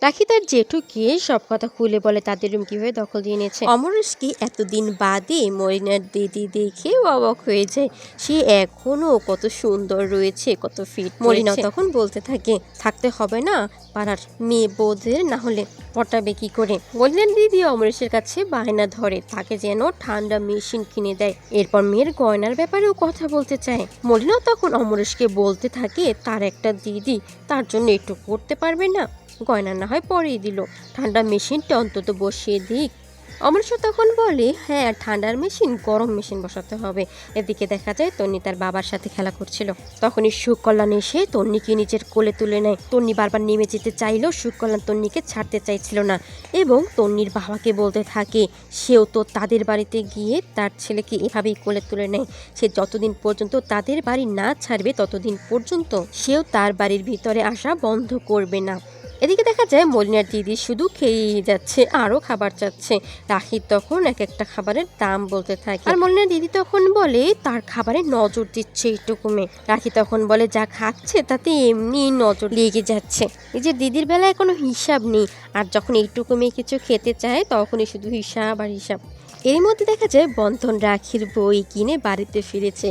রাখি তার জেঠুকে সব কথা খুলে বলে তাদের রুম কিভাবে দখল দিয়ে নিয়েছে। অমরেশকে এতদিন বাদে মরিনার দিদি দেখে অবাক হয়ে যায়। সে এখনো কত সুন্দর রয়েছে, কত ফিট। মরিনাও তখন বলতে থাকে থাকতে হবে না পাড়ার মেয়ে বউদের, না হলে পটাবে কি করে। মরিনার দিদি অমরেশের কাছে বায়না ধরে তাকে যেন ঠান্ডা মেশিন কিনে দেয়। এরপর মেয়ের গয়নার ব্যাপারেও কথা বলতে চায়। মরিনাও তখন অমরেশকে বলতে থাকে তার একটা দিদি তার জন্য একটু করতে পারবে না, গয়না না হয় পরেই দিল, ঠান্ডা মেশিনটা অন্তত বসিয়ে দিক। অমরেশ তখন বলে হ্যাঁ, ঠান্ডার মেশিন গরম মেশিন বসাতে হবে। এদিকে দেখা যায় তন্নি তার বাবার সাথে খেলা করছিল। তখনই সুকল্যাণ এসে তন্নিকে নিজের কোলে তুলে নেয়। তন্নি বারবার নেমে যেতে চাইলেও সুকল্যাণ তন্নিকে ছাড়তে চাইছিল না এবং তন্নির বাবাকে বলতে থাকে সেও তো তাদের বাড়িতে গিয়ে তার ছেলেকে এভাবেই কোলে তুলে নেয়। সে যতদিন পর্যন্ত তাদের বাড়ি না ছাড়বে ততদিন পর্যন্ত সেও তার বাড়ির ভিতরে আসা বন্ধ করবে না। এদিকে দেখা যায় মলিনার দিদি শুধু খেয়েই যাচ্ছে, আরো খাবার চাচ্ছে। রাখি তখন এক একটা খাবারের দাম বলতে থাকে আর মলিনার দিদি তখন বলে তার খাবারে নজর দিচ্ছে একটু কমে। রাখি তখন বলে যা খাচ্ছে তাতে এমনি নজর লেগে যাচ্ছে, নিজের দিদির বেলায় কোনো হিসাব নেই, আর যখন এইটুকু মেয়ে কিছু খেতে চায় তখনই শুধু হিসাব আর হিসাব। এর মধ্যে দেখা যায় বন্ধন রাখির বই কিনে বাড়িতে ফিরেছে।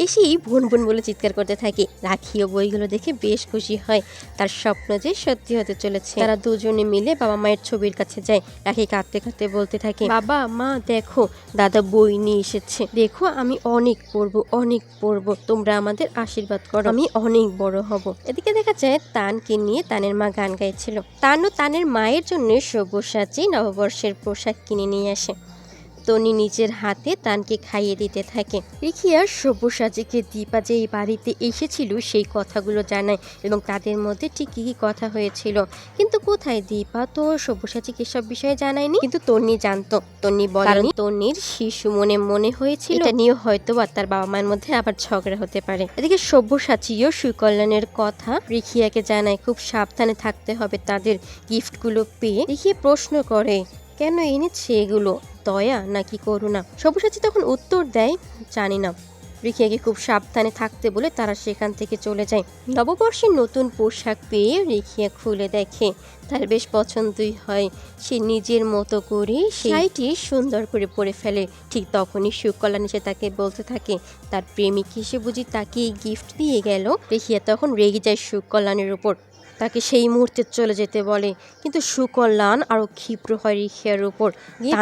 এসেই বোন বোন বলে চিৎকার করতে থাকে। রাখিও বইগুলো দেখে বেশ খুশি হয়, তার স্বপ্ন যে সত্যি হতে চলেছে। তারা দুজনে মিলে বাবা মায়ের ছবির কাছে যায়। রাখি কাঁদতে কাঁদতে বলতে থাকে বাবা মা দেখো দাদা বই নিয়ে এসেছে, দেখো আমি অনেক পড়বো অনেক পড়বো, তোমরা আমাদের আশীর্বাদ করো, আমি অনেক বড় হব। এদিকে দেখা যায় তানকে নিয়ে তানের মা গান গাইছিল। তানও তানের মায়ের জন্য সব্যসাচী নববর্ষের পোশাক কিনে নিয়ে আসে। তনি নিজের হাতে তানকে খাইয়ে দিতে থাকে। রিখিয়া সব্যসাচীকে দীপা যে এই বাড়িতে এসেছিল সেই কথাগুলো জানায় এবং তাদের মধ্যে ঠিক কি কি কথা হয়েছিল। কিন্তু কোথায়, দীপা তো সব্যসাচীকে এসব বিষয়ে জানায়নি, কিন্তু তন্নি জানতো। তন্নি বলেনি, তন্নির শিশু মনে মনে হয়েছিল এটা নিয়ে হয়তো আর তার বাবা মায়ের মধ্যে আবার ঝগড়া হতে পারে। এদিকে সব্যসাচীও সুকল্যাণের কথা রিখিয়াকে জানায়, খুব সাবধানে থাকতে হবে তাদের। গিফটগুলো পেয়ে রিখিয়া প্রশ্ন করে কেন এনেছে এগুলো, দয়া নাকি করুণা? সব্যসাচী তখন উত্তর দেয় জানি না। রিখিয়াকে খুব সাবধানে থাকতে বলে তারা সেখান থেকে চলে যায়। নববর্ষের নতুন পোশাক পেয়ে রিখিয়া খুলে দেখে তার বেশ পছন্দই হয়। সে নিজের মতো করে শাড়িটি সুন্দর করে পরে ফেলে। ঠিক তখনই সুকল্যাণ এসে তাকে বলতে থাকে তার প্রেমিক এসে বুঝি তাকে গিফট দিয়ে গেল। রিখিয়া তখন রেগে যায় সুকল্যাণের উপর, তাকে সেই মুহূর্তে চলে যেতে বলে। কিন্তু সুকল্যাণ আরো ক্ষিপ্র হয় রিখিয়ার উপর,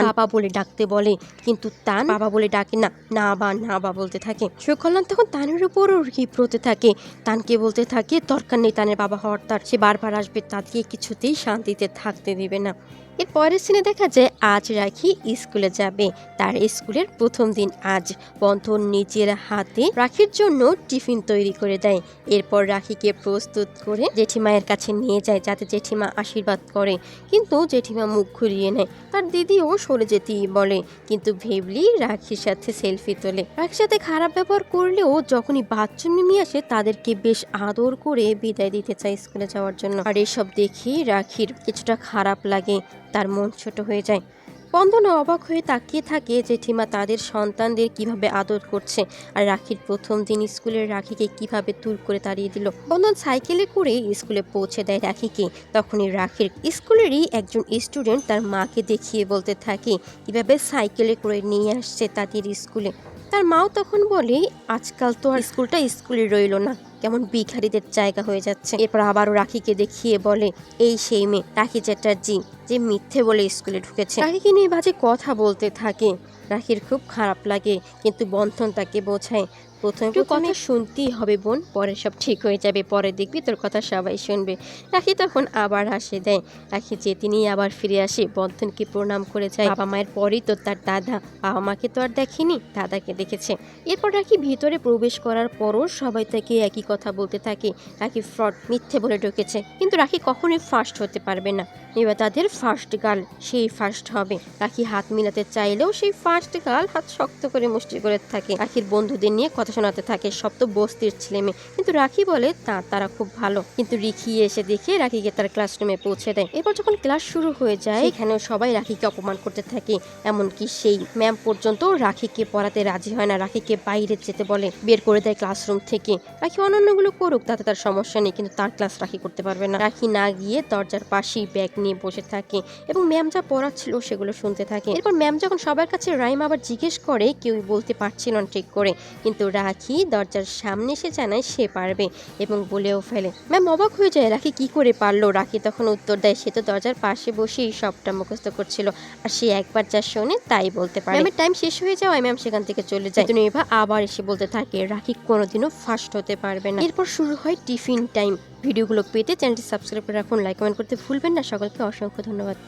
বাবা বলে ডাকতে বলে, কিন্তু তান বাবা বলে ডাকে না, না বা না বা বলতে থাকে। সুকল্যাণ তখন তানের উপরও ক্ষিপ্র হতে থাকে, তানকে বলতে থাকে দরকার নেই তানের বাবা হওয়ার, তার সে বারবার আসবে, তাকে কিছুতেই শান্তিতে থাকতে দিবে না। এর পরের সিনে দেখা যায় আজ রাখি স্কুলে যাবে, তার স্কুলের প্রথম দিন আজ। বন্ধন নিজের হাতে রাখির জন্য টিফিন তৈরি করে দেয়। এরপর রাখিকে প্রস্তুত করে জেঠিমায়ের কাছে নিয়ে যায় যাতে জেঠিমা আশীর্বাদ করে, কিন্তু জেঠিমা মুখ ঘুরিয়ে নেয়। তার দিদিও সরে যেতেই বলে, কিন্তু ভেবলি রাখির সাথে সেলফি তোলে। রাখির সাথে খারাপ ব্যবহার করলেও যখনই বাচ্চা মিমি আসে তাদেরকে বেশ আদর করে বিদায় দিতে চায় স্কুলে যাওয়ার জন্য। আর এসব দেখে রাখির কিছুটা খারাপ লাগে, তার মন ছোট হয়ে যায়। বন্ধন অবাক হয়ে তাকিয়ে থাকে জেঠিমা তাদের সন্তানদের কিভাবে আদর করছে, আর রাখির প্রথম দিন স্কুলের রাখিকে কিভাবে দূর করে তাড়িয়ে দিল। বন্ধন সাইকেলে করে স্কুলে পৌঁছে দেয় রাখিকে। তখনই রাখির স্কুলেরই একজন স্টুডেন্ট তার মাকে দেখিয়ে বলতে থাকে কিভাবে সাইকেলে করে নিয়ে আসছে তাদের স্কুলে। তার মাও তখন বলে আজকাল তো আর স্কুলটা স্কুলে রইল না, কেমন ভিখারিদের জায়গা হয়ে যাচ্ছে। এরপর আবারও রাখিকে দেখিয়ে বলে এই সেই মেয়ে রাখি চ্যাটার্জি যে মিথ্যে বলে স্কুলে ঢুকেছে। রাখিকে নিয়ে বাজে কথা বলতে থাকে। রাখির খুব খারাপ লাগে, কিন্তু বন্ধন তাকে বোঝায় প্রথমে কথা শুনতেই হবে বোন, পরে সব ঠিক হয়ে যাবে, পরে দেখবি তোর কথা সবাই শুনবে। রাখি তখন আবার হাসে দেয়। রাখি যেতে নিয়ে আবার ফিরে আসে, বন্ধনকে প্রণাম করে যায়। বাবা মায়ের পরেই তো তার দাদা, বাবা মাকে তো আর দেখেনি, দাদাকে দেখেছে। এরপর রাখি ভিতরে প্রবেশ করার পরও সবাই তাকে একই কথা বলতে থাকে, রাখি ফ্রড, মিথ্যে বলে ঢুকেছে। কিন্তু রাখি কখনোই ফার্স্ট হতে পারবে না, এবার তাদের ফার্স্ট গার্ল সেই ফার্স্ট হবে। রাখি হাত মিলাতে চাইলেও সেই ফার্স্ট গার্ল হাত শক্ত করে মুষ্টি করে থাকে। রাখির বন্ধুদের নিয়ে কথা শোনাতে থাকে, সব তো বস্তির ছেলে মেয়ে। কিন্তু রাখি বলে তারা খুব ভালো। কিন্তু রিকি এসে দেখে রাখিকে তার ক্লাসরুমে পৌঁছে দেয়। এরপর যখন ক্লাস শুরু হয়ে যায় এখানেও সবাই রাখিকে অপমান করতে থাকে, এমনকি সেই ম্যাম পর্যন্ত রাখিকে পড়াতে রাজি হয় না, রাখিকে বাইরে যেতে বলে, বের করে দেয় ক্লাসরুম থেকে। রাখি অন্যান্যগুলো করুক, তাতে তার সমস্যা নেই, কিন্তু তার ক্লাস রাখি করতে পারবে না। রাখি না গিয়ে দরজার পাশেই ব্যাগ নিয়ে বসে থাকে এবং ম্যাম যা পড়াচ্ছিল সেগুলো শুনতে থাকে। এরপর ম্যাম যখন সবার কাছে রাইম আবার জিজ্ঞেস করে, কেউই বলতে পারছিল না ঠিক করে, কিন্তু রাখি দরজার সামনে এসে জানায় সে পারবে এবং বলেও ফেলে। ম্যাম অবাক হয়ে যায়, রাখি কি করে পারলো। রাখি তখন উত্তর দেয়, সে তো দরজার পাশে বসেই সবটা মুখস্থ করছিল, আর সে একবার যা শোনে তাই বলতে পারে। ম্যামের টাইম শেষ হয়ে যাওয়ায় ম্যাম সেখান থেকে চলে যায়। নির্ভা আবার এসে বলতে থাকে রাখি কোনোদিনও ফার্স্ট হতে পারবে না। এরপর শুরু হয় টিফিন টাইম। ভিডিওগুলো পেতে চ্যানেলটি সাবস্ক্রাইব করে রাখুন, লাইক কমেন্ট করতে ভুলবেন না। সকলকে অসংখ্য ধন্যবাদ।